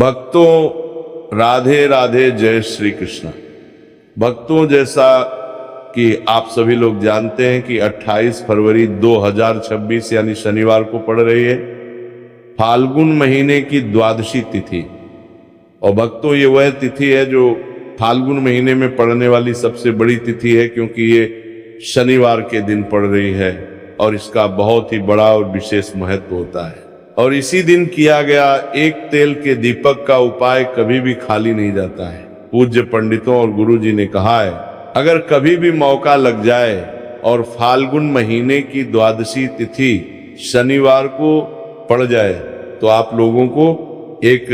भक्तों राधे राधे, जय श्री कृष्ण। भक्तों, जैसा कि आप सभी लोग जानते हैं कि 28 फरवरी 2026 यानी शनिवार को पड़ रही है फाल्गुन महीने की द्वादशी तिथि। और भक्तों, ये वह तिथि है जो फाल्गुन महीने में पड़ने वाली सबसे बड़ी तिथि है, क्योंकि ये शनिवार के दिन पड़ रही है और इसका बहुत ही बड़ा और विशेष महत्व होता है। और इसी दिन किया गया एक तेल के दीपक का उपाय कभी भी खाली नहीं जाता है। पूज्य पंडितों और गुरु जी ने कहा है, अगर कभी भी मौका लग जाए और फाल्गुन महीने की द्वादशी तिथि शनिवार को पड़ जाए तो आप लोगों को एक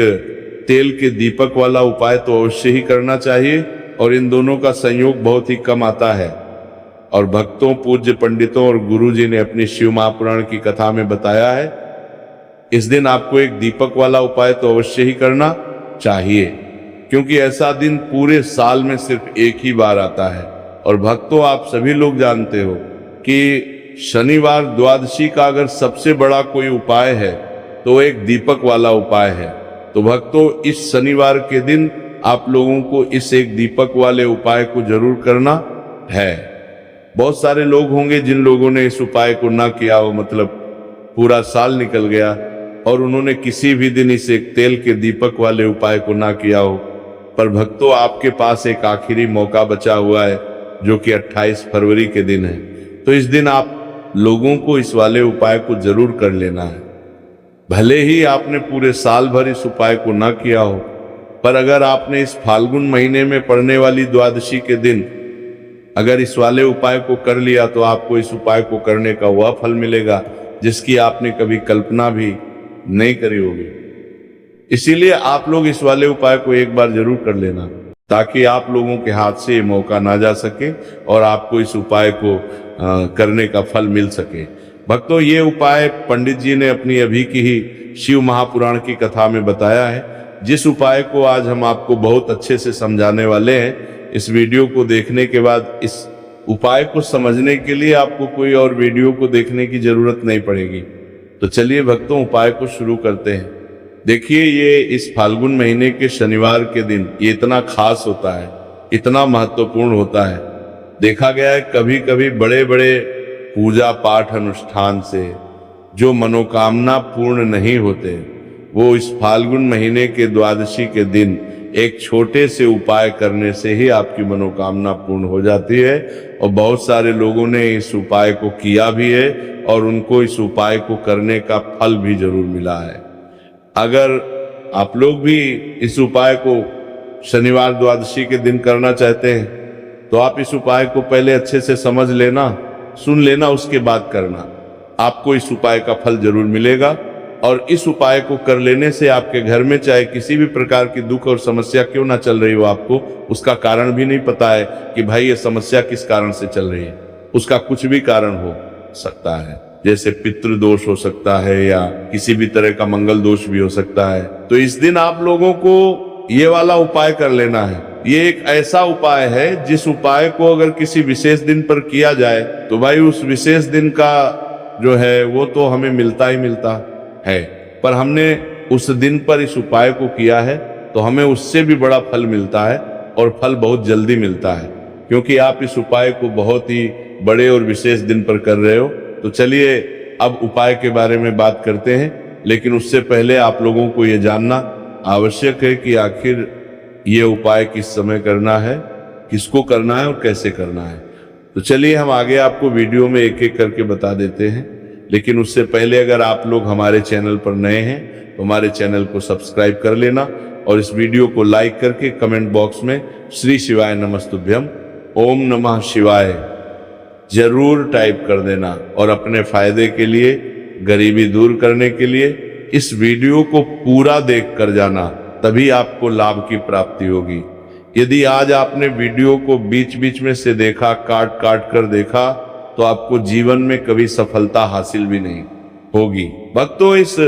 तेल के दीपक वाला उपाय तो अवश्य ही करना चाहिए। और इन दोनों का संयोग बहुत ही कम आता है। और भक्तों, पूज्य पंडितों और गुरु जी ने अपनी शिव महापुराण की कथा में बताया है, इस दिन आपको एक दीपक वाला उपाय तो अवश्य ही करना चाहिए, क्योंकि ऐसा दिन पूरे साल में सिर्फ एक ही बार आता है। और भक्तों, आप सभी लोग जानते हो कि शनिवार द्वादशी का अगर सबसे बड़ा कोई उपाय है तो एक दीपक वाला उपाय है। तो भक्तों, इस शनिवार के दिन आप लोगों को इस एक दीपक वाले उपाय को जरूर करना है। बहुत सारे लोग होंगे जिन लोगों ने इस उपाय को ना किया हो, मतलब पूरा साल निकल गया और उन्होंने किसी भी दिन इस एक तेल के दीपक वाले उपाय को ना किया हो। पर भक्तों, आपके पास एक आखिरी मौका बचा हुआ है जो कि 28 फरवरी के दिन है। तो इस दिन आप लोगों को इस वाले उपाय को जरूर कर लेना है। भले ही आपने पूरे साल भर इस उपाय को ना किया हो, पर अगर आपने इस फाल्गुन महीने में पड़ने वाली द्वादशी के दिन अगर इस वाले उपाय को कर लिया तो आपको इस उपाय को करने का वह फल मिलेगा जिसकी आपने कभी कल्पना भी नहीं करी होगी। इसीलिए आप लोग इस वाले उपाय को एक बार जरूर कर लेना, ताकि आप लोगों के हाथ से ये मौका ना जा सके और आपको इस उपाय को करने का फल मिल सके। भक्तों, ये उपाय पंडित जी ने अपनी अभी की ही शिव महापुराण की कथा में बताया है, जिस उपाय को आज हम आपको बहुत अच्छे से समझाने वाले हैं। इस वीडियो को देखने के बाद इस उपाय को समझने के लिए आपको कोई और वीडियो को देखने की जरूरत नहीं पड़ेगी। तो चलिए भक्तों, उपाय को शुरू करते हैं। देखिए, ये इस फाल्गुन महीने के शनिवार के दिन ये इतना खास होता है, इतना महत्वपूर्ण होता है। देखा गया है कभी कभी बड़े बड़े पूजा पाठ अनुष्ठान से जो मनोकामना पूर्ण नहीं होते, वो इस फाल्गुन महीने के द्वादशी के दिन एक छोटे से उपाय करने से ही आपकी मनोकामना पूर्ण हो जाती है। और बहुत सारे लोगों ने इस उपाय को किया भी है और उनको इस उपाय को करने का फल भी जरूर मिला है। अगर आप लोग भी इस उपाय को शनिवार द्वादशी के दिन करना चाहते हैं तो आप इस उपाय को पहले अच्छे से समझ लेना, सुन लेना, उसके बाद करना। आपको इस उपाय का फल जरूर मिलेगा। और इस उपाय को कर लेने से आपके घर में चाहे किसी भी प्रकार की दुख और समस्या क्यों ना चल रही हो, आपको उसका कारण भी नहीं पता है कि भाई ये समस्या किस कारण से चल रही है, उसका कुछ भी कारण हो सकता है। जैसे पितृदोष हो सकता है या किसी भी तरह का मंगल दोष भी हो सकता है। तो इस दिन आप लोगों को ये वाला उपाय कर लेना है। ये एक ऐसा उपाय है जिस उपाय को अगर किसी विशेष दिन पर किया जाए तो भाई उस विशेष दिन का जो है वो तो हमें मिलता ही मिलता है। पर हमने उस दिन पर इस उपाय को किया है तो हमें उससे भी बड़ा फल मिलता है, और फल बहुत जल्दी मिलता है, क्योंकि आप इस उपाय को बहुत ही बड़े और विशेष दिन पर कर रहे हो। तो चलिए अब उपाय के बारे में बात करते हैं, लेकिन उससे पहले आप लोगों को ये जानना आवश्यक है कि आखिर ये उपाय किस समय करना है, किसको करना है और कैसे करना है। तो चलिए हम आगे आपको वीडियो में एक एक करके बता देते हैं। लेकिन उससे पहले अगर आप लोग हमारे चैनल पर नए हैं तो हमारे चैनल को सब्सक्राइब कर लेना और इस वीडियो को लाइक करके कमेंट बॉक्स में श्री शिवाय नमस्तुभ्यम, ओम नमः शिवाय जरूर टाइप कर देना। और अपने फायदे के लिए, गरीबी दूर करने के लिए इस वीडियो को पूरा देख कर जाना, तभी आपको लाभ की प्राप्ति होगी। यदि आज आपने वीडियो को बीच बीच में से देखा, काट काट कर देखा, तो आपको जीवन में कभी सफलता हासिल भी नहीं होगी। भक्तों, इस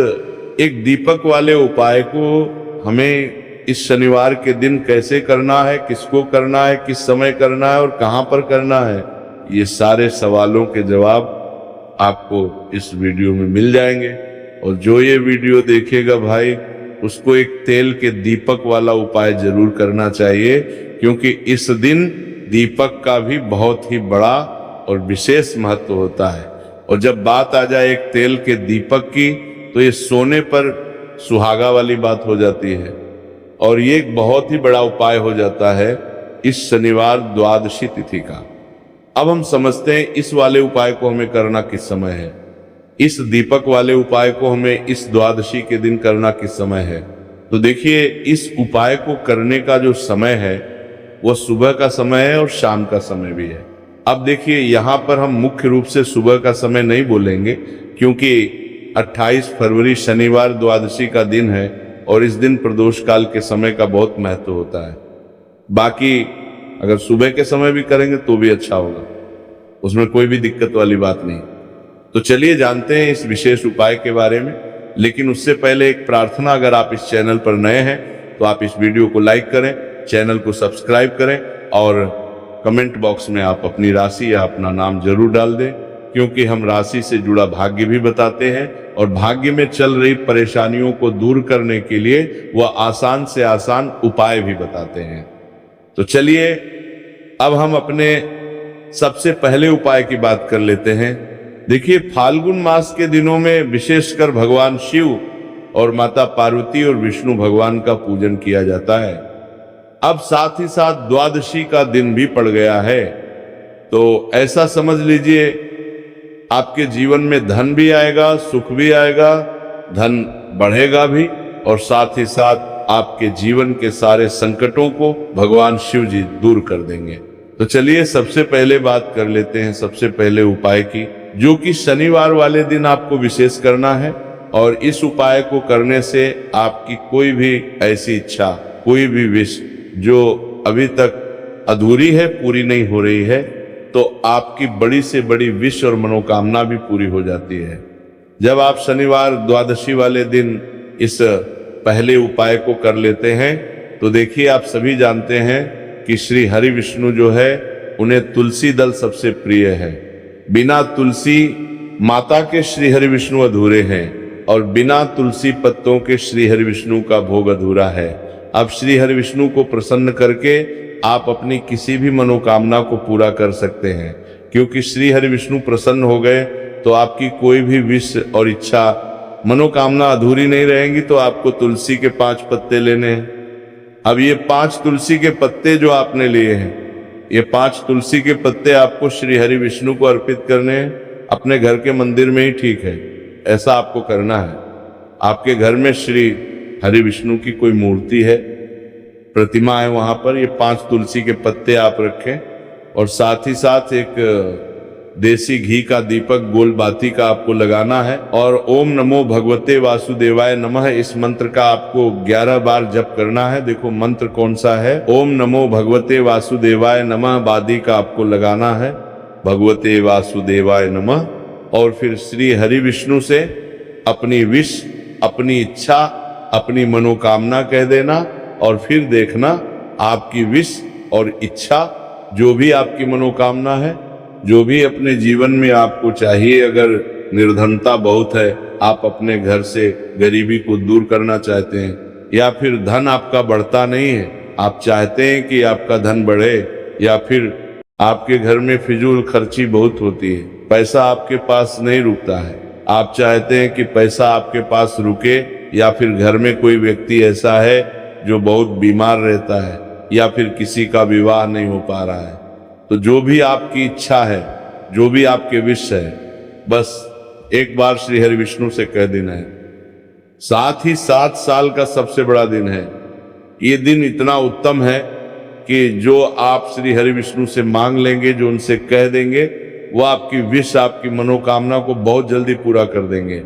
एक दीपक वाले उपाय को हमें इस शनिवार के दिन कैसे करना है, किसको करना है, किस समय करना है और कहां पर करना है, ये सारे सवालों के जवाब आपको इस वीडियो में मिल जाएंगे। और जो ये वीडियो देखेगा भाई, उसको एक तेल के दीपक वाला उपाय जरूर करना चाहिए, क्योंकि इस दिन दीपक का भी बहुत ही बड़ा और विशेष महत्व होता है। और जब बात आ जाए एक तेल के दीपक की, तो ये सोने पर सुहागा वाली बात हो जाती है, और ये एक बहुत ही बड़ा उपाय हो जाता है इस शनिवार द्वादशी तिथि का। अब हम समझते हैं इस वाले उपाय को हमें करना किस समय है, इस दीपक वाले उपाय को हमें इस द्वादशी के दिन करना किस समय है। तो देखिए, इस उपाय को करने का जो समय है वो सुबह का समय है और शाम का समय भी है। अब देखिए, यहाँ पर हम मुख्य रूप से सुबह का समय नहीं बोलेंगे, क्योंकि 28 फरवरी शनिवार द्वादशी का दिन है और इस दिन प्रदोष काल के समय का बहुत महत्व होता है। बाकी अगर सुबह के समय भी करेंगे तो भी अच्छा होगा, उसमें कोई भी दिक्कत वाली बात नहीं। तो चलिए जानते हैं इस विशेष उपाय के बारे में। लेकिन उससे पहले एक प्रार्थना, अगर आप इस चैनल पर नए हैं तो आप इस वीडियो को लाइक करें, चैनल को सब्सक्राइब करें और कमेंट बॉक्स में आप अपनी राशि या अपना नाम जरूर डाल दें, क्योंकि हम राशि से जुड़ा भाग्य भी बताते हैं और भाग्य में चल रही परेशानियों को दूर करने के लिए वह आसान से आसान उपाय भी बताते हैं। तो चलिए अब हम अपने सबसे पहले उपाय की बात कर लेते हैं। देखिए, फाल्गुन मास के दिनों में विशेषकर भगवान शिव और माता पार्वती और विष्णु भगवान का पूजन किया जाता है। अब साथ ही साथ द्वादशी का दिन भी पड़ गया है, तो ऐसा समझ लीजिए आपके जीवन में धन भी आएगा, सुख भी आएगा, धन बढ़ेगा भी, और साथ ही साथ आपके जीवन के सारे संकटों को भगवान शिव जी दूर कर देंगे। तो चलिए सबसे पहले बात कर लेते हैं सबसे पहले उपाय की, जो कि शनिवार वाले दिन आपको विशेष करना है। और इस उपाय को करने से आपकी कोई भी ऐसी इच्छा, कोई भी विश जो अभी तक अधूरी है, पूरी नहीं हो रही है, तो आपकी बड़ी से बड़ी विश और मनोकामना भी पूरी हो जाती है जब आप शनिवार द्वादशी वाले दिन इस पहले उपाय को कर लेते हैं। तो देखिए, आप सभी जानते हैं कि श्री हरि विष्णु जो है उन्हें तुलसी दल सबसे प्रिय है। बिना तुलसी माता के श्री हरि विष्णु अधूरे हैं और बिना तुलसी पत्तों के श्री हरि विष्णु का भोग अधूरा है। अब श्री हरि विष्णु को प्रसन्न करके आप अपनी किसी भी मनोकामना को पूरा कर सकते हैं, क्योंकि श्री हरि विष्णु प्रसन्न हो गए तो आपकी कोई भी विश और इच्छा, मनोकामना अधूरी नहीं रहेंगी। तो आपको तुलसी के 5 पत्ते लेने हैं। अब ये 5 तुलसी के पत्ते जो आपने लिए हैं, ये 5 तुलसी के पत्ते आपको श्री हरि विष्णु को अर्पित करने हैं, अपने घर के मंदिर में ही ठीक है, ऐसा आपको करना है। आपके घर में श्री हरि विष्णु की कोई मूर्ति है, प्रतिमा है, वहां पर ये 5 तुलसी के पत्ते आप रखें और साथ ही साथ एक देसी घी का दीपक गोल बाती का आपको लगाना है और ओम नमो भगवते वासुदेवाय नमः इस मंत्र का आपको 11 बार जप करना है। देखो मंत्र कौन सा है, ओम नमो भगवते वासुदेवाय नमः बादी का आपको लगाना है, भगवते वासुदेवाय नमः, और फिर श्री हरि विष्णु से अपनी विश, अपनी इच्छा, अपनी मनोकामना कह देना और फिर देखना आपकी विश और इच्छा, जो भी आपकी मनोकामना है, जो भी अपने जीवन में आपको चाहिए, अगर निर्धनता बहुत है, आप अपने घर से गरीबी को दूर करना चाहते हैं, या फिर धन आपका बढ़ता नहीं है, आप चाहते हैं कि आपका धन बढ़े, या फिर आपके घर में फिजूल खर्ची बहुत होती है, पैसा आपके पास नहीं रुकता है, आप चाहते हैं कि पैसा आपके पास रुके, या फिर घर में कोई व्यक्ति ऐसा है जो बहुत बीमार रहता है, या फिर किसी का विवाह नहीं हो पा रहा है, तो जो भी आपकी इच्छा है, जो भी आपके विश है, बस एक बार श्री हरि विष्णु से कह देना है। साथ ही 7 साल का सबसे बड़ा दिन है। ये दिन इतना उत्तम है कि जो आप श्री हरि विष्णु से मांग लेंगे, जो उनसे कह देंगे, वो आपकी विश, आपकी मनोकामना को बहुत जल्दी पूरा कर देंगे।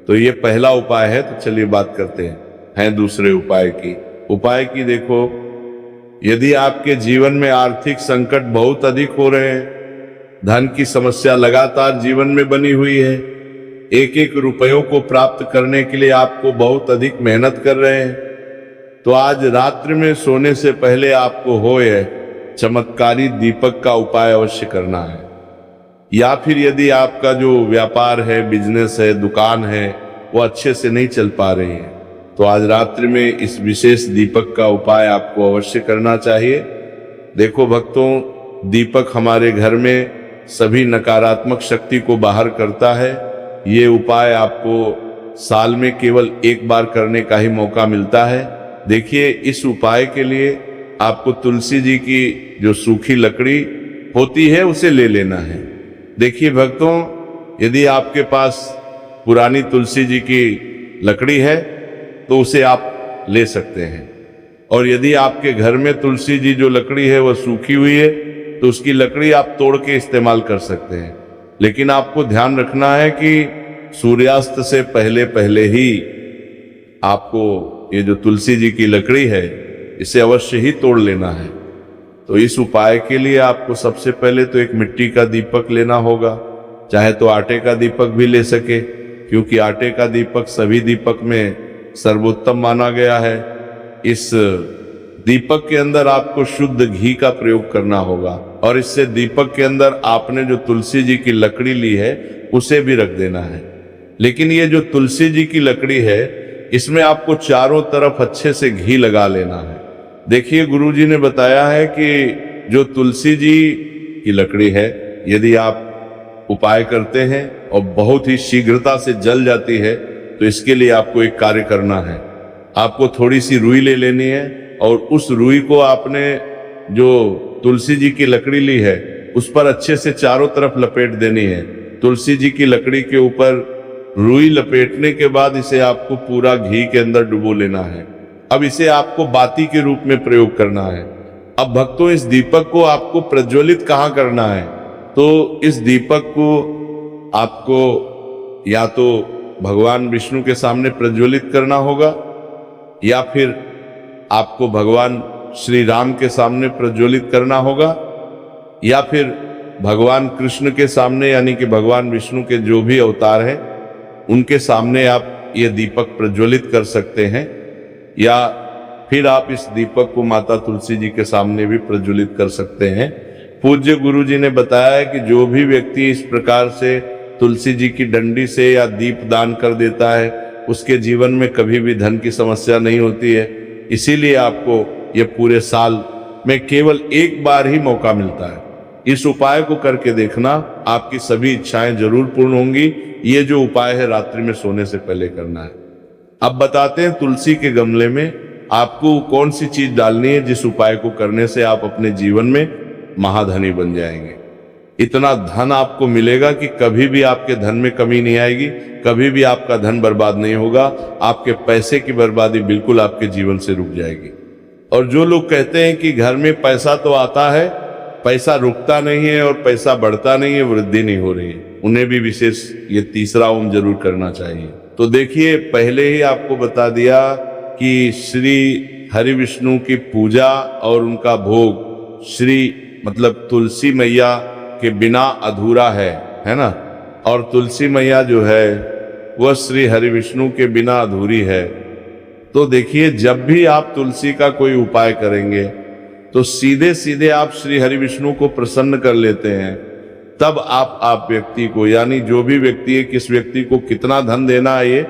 तो ये पहला उपाय है। तो चलिए बात करते हैं दूसरे उपाय की। देखो, यदि आपके जीवन में आर्थिक संकट बहुत अधिक हो रहे हैं, धन की समस्या लगातार जीवन में बनी हुई है, एक एक रुपयों को प्राप्त करने के लिए आपको बहुत अधिक मेहनत कर रहे हैं, तो आज रात्रि में सोने से पहले आपको होए चमत्कारी दीपक का उपाय अवश्य करना है। या फिर यदि आपका जो व्यापार है, बिजनेस है, दुकान है, वो अच्छे से नहीं चल पा रही है, तो आज रात्रि में इस विशेष दीपक का उपाय आपको अवश्य करना चाहिए। देखो भक्तों, दीपक हमारे घर में सभी नकारात्मक शक्ति को बाहर करता है। ये उपाय आपको साल में केवल एक बार करने का ही मौका मिलता है। देखिए, इस उपाय के लिए आपको तुलसी जी की जो सूखी लकड़ी होती है उसे ले लेना है। देखिए भक्तों, यदि आपके पास पुरानी तुलसी जी की लकड़ी है तो उसे आप ले सकते हैं, और यदि आपके घर में तुलसी जी जो लकड़ी है वह सूखी हुई है तो उसकी लकड़ी आप तोड़ के इस्तेमाल कर सकते हैं। लेकिन आपको ध्यान रखना है कि सूर्यास्त से पहले पहले ही आपको ये जो तुलसी जी की लकड़ी है इसे अवश्य ही तोड़ लेना है। तो इस उपाय के लिए आपको सबसे पहले तो एक मिट्टी का दीपक लेना होगा, चाहे तो आटे का दीपक भी ले सके, क्योंकि आटे का दीपक सभी दीपक में सर्वोत्तम माना गया है। इस दीपक के अंदर आपको शुद्ध घी का प्रयोग करना होगा, और इससे दीपक के अंदर आपने जो तुलसी जी की लकड़ी ली है उसे भी रख देना है। लेकिन ये जो तुलसी जी की लकड़ी है इसमें आपको चारों तरफ अच्छे से घी लगा लेना है। देखिए, गुरु जी ने बताया है कि जो तुलसी जी की लकड़ी है, यदि आप उपाय करते हैं और बहुत ही शीघ्रता से जल जाती है तो इसके लिए आपको एक कार्य करना है। आपको थोड़ी सी रुई ले लेनी है और उस रुई को आपने जो तुलसी जी की लकड़ी ली है उस पर अच्छे से चारों तरफ लपेट देनी है। तुलसी जी की लकड़ी के ऊपर रुई लपेटने के बाद इसे आपको पूरा घी के अंदर डुबो लेना है। अब इसे आपको बाती के रूप में प्रयोग करना है। अब भक्तों, इस दीपक को आपको प्रज्वलित कहाँ करना है? तो इस दीपक को आपको या तो भगवान विष्णु के सामने प्रज्वलित करना होगा, या फिर आपको भगवान श्री राम के सामने प्रज्वलित करना होगा, या फिर भगवान कृष्ण के सामने, यानी कि भगवान विष्णु के जो भी अवतार हैं उनके सामने आप ये दीपक प्रज्वलित कर सकते हैं, या फिर आप इस दीपक को माता तुलसी जी के सामने भी प्रज्वलित कर सकते हैं। पूज्य गुरु जी ने बताया है कि जो भी व्यक्ति इस प्रकार से तुलसी जी की डंडी से या दीप दान कर देता है उसके जीवन में कभी भी धन की समस्या नहीं होती है। इसीलिए आपको ये पूरे साल में केवल एक बार ही मौका मिलता है। इस उपाय को करके देखना, आपकी सभी इच्छाएं जरूर पूर्ण होंगी। ये जो उपाय है रात्रि में सोने से पहले करना है। अब बताते हैं तुलसी के गमले में आपको कौन सी चीज डालनी है जिस उपाय को करने से आप अपने जीवन में महाधनी बन जाएंगे। इतना धन आपको मिलेगा कि कभी भी आपके धन में कमी नहीं आएगी, कभी भी आपका धन बर्बाद नहीं होगा। आपके पैसे की बर्बादी बिल्कुल आपके जीवन से रुक जाएगी। और जो लोग कहते हैं कि घर में पैसा तो आता है, पैसा रुकता नहीं है और पैसा बढ़ता नहीं है, वृद्धि नहीं हो रही है, उन्हें भी विशेष ये तीसरा ओम जरूर करना चाहिए। तो देखिए, पहले ही आपको बता दिया कि श्री हरि विष्णु की पूजा और उनका भोग श्री मतलब तुलसी मैया के बिना अधूरा है ना। और तुलसी मैया जो है वह श्री हरि विष्णु के बिना अधूरी है। तो देखिए, जब भी आप तुलसी का कोई उपाय करेंगे तो सीधे सीधे आप श्री हरि विष्णु को प्रसन्न कर लेते हैं। तब आप व्यक्ति को, यानी जो भी व्यक्ति है, किस व्यक्ति को कितना धन देना है, ये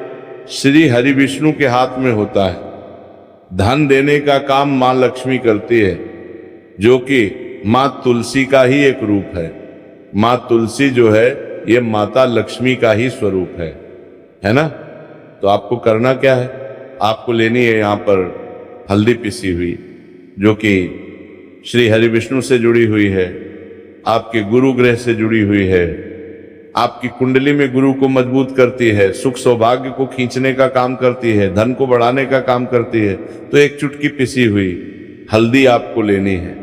श्री हरि विष्णु के हाथ में होता है। धन देने का काम मां लक्ष्मी करती है, जो कि मां तुलसी का ही एक रूप है। मां तुलसी जो है ये माता लक्ष्मी का ही स्वरूप है ना। तो आपको करना क्या है, आपको लेनी है यहाँ पर हल्दी पिसी हुई, जो कि श्री हरि विष्णु से जुड़ी हुई है, आपके गुरु ग्रह से जुड़ी हुई है, आपकी कुंडली में गुरु को मजबूत करती है, सुख सौभाग्य को खींचने का काम करती है, धन को बढ़ाने का काम करती है। तो एक चुटकी पिसी हुई हल्दी आपको लेनी है,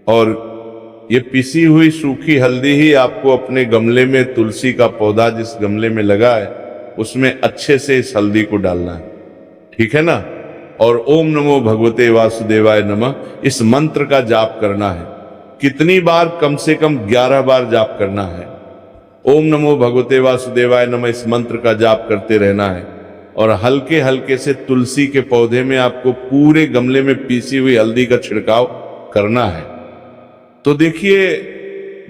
और ये पिसी हुई सूखी हल्दी ही आपको अपने गमले में, तुलसी का पौधा जिस गमले में लगा है उसमें अच्छे से इस हल्दी को डालना है, ठीक है ना। और ओम नमो भगवते वासुदेवाय नमः इस मंत्र का जाप करना है। कितनी बार? कम से कम 11 बार जाप करना है। ओम नमो भगवते वासुदेवाय नमः इस मंत्र का जाप करते रहना है, और हल्के हल्के से तुलसी के पौधे में आपको पूरे गमले में पीसी हुई हल्दी का छिड़काव करना है। तो देखिए,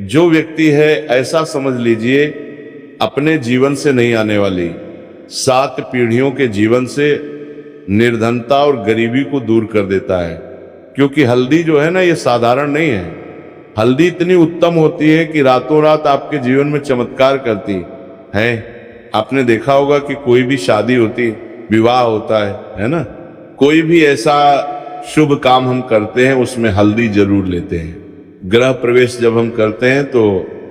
जो व्यक्ति है, ऐसा समझ लीजिए अपने जीवन से नहीं आने वाली 7 पीढ़ियों के जीवन से निर्धनता और गरीबी को दूर कर देता है। क्योंकि हल्दी जो है ना, ये साधारण नहीं है। हल्दी इतनी उत्तम होती है कि रातों रात आपके जीवन में चमत्कार करती है। आपने देखा होगा कि कोई भी शादी होती, विवाह होता है ना, कोई भी ऐसा शुभ काम हम करते हैं उसमें हल्दी जरूर लेते हैं। गृह प्रवेश जब हम करते हैं तो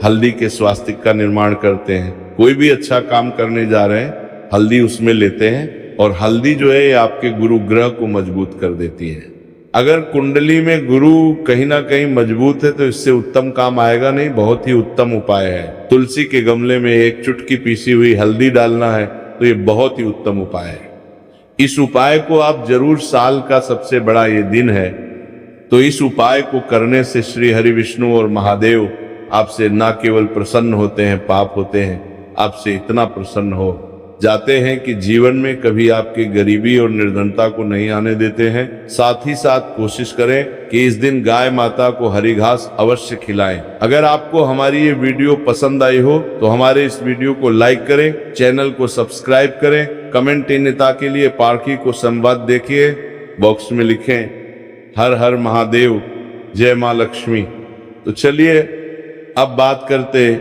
हल्दी के स्वास्तिक का निर्माण करते हैं। कोई भी अच्छा काम करने जा रहे हैं, हल्दी उसमें लेते हैं। और हल्दी जो है ये आपके गुरु ग्रह को मजबूत कर देती है। अगर कुंडली में गुरु कहीं ना कहीं मजबूत है तो इससे उत्तम काम आएगा नहीं। बहुत ही उत्तम उपाय है। तुलसी के गमले में एक चुटकी पीसी हुई हल्दी डालना है तो ये बहुत ही उत्तम उपाय है। इस उपाय को आप जरूर, साल का सबसे बड़ा ये दिन है तो इस उपाय को करने से श्री हरि विष्णु और महादेव आपसे ना केवल प्रसन्न होते हैं, पाप होते हैं, आपसे इतना प्रसन्न हो जाते हैं कि जीवन में कभी आपकी गरीबी और निर्धनता को नहीं आने देते हैं। साथ ही साथ कोशिश करें कि इस दिन गाय माता को हरी घास अवश्य खिलाएं। अगर आपको हमारी ये वीडियो पसंद आई हो तो हमारे इस वीडियो को लाइक करें, चैनल को सब्सक्राइब करें। कमेंट नेता के लिए पारखी को संवाद देखिए, बॉक्स में लिखें हर हर महादेव, जय मां लक्ष्मी। तो चलिए अब बात करते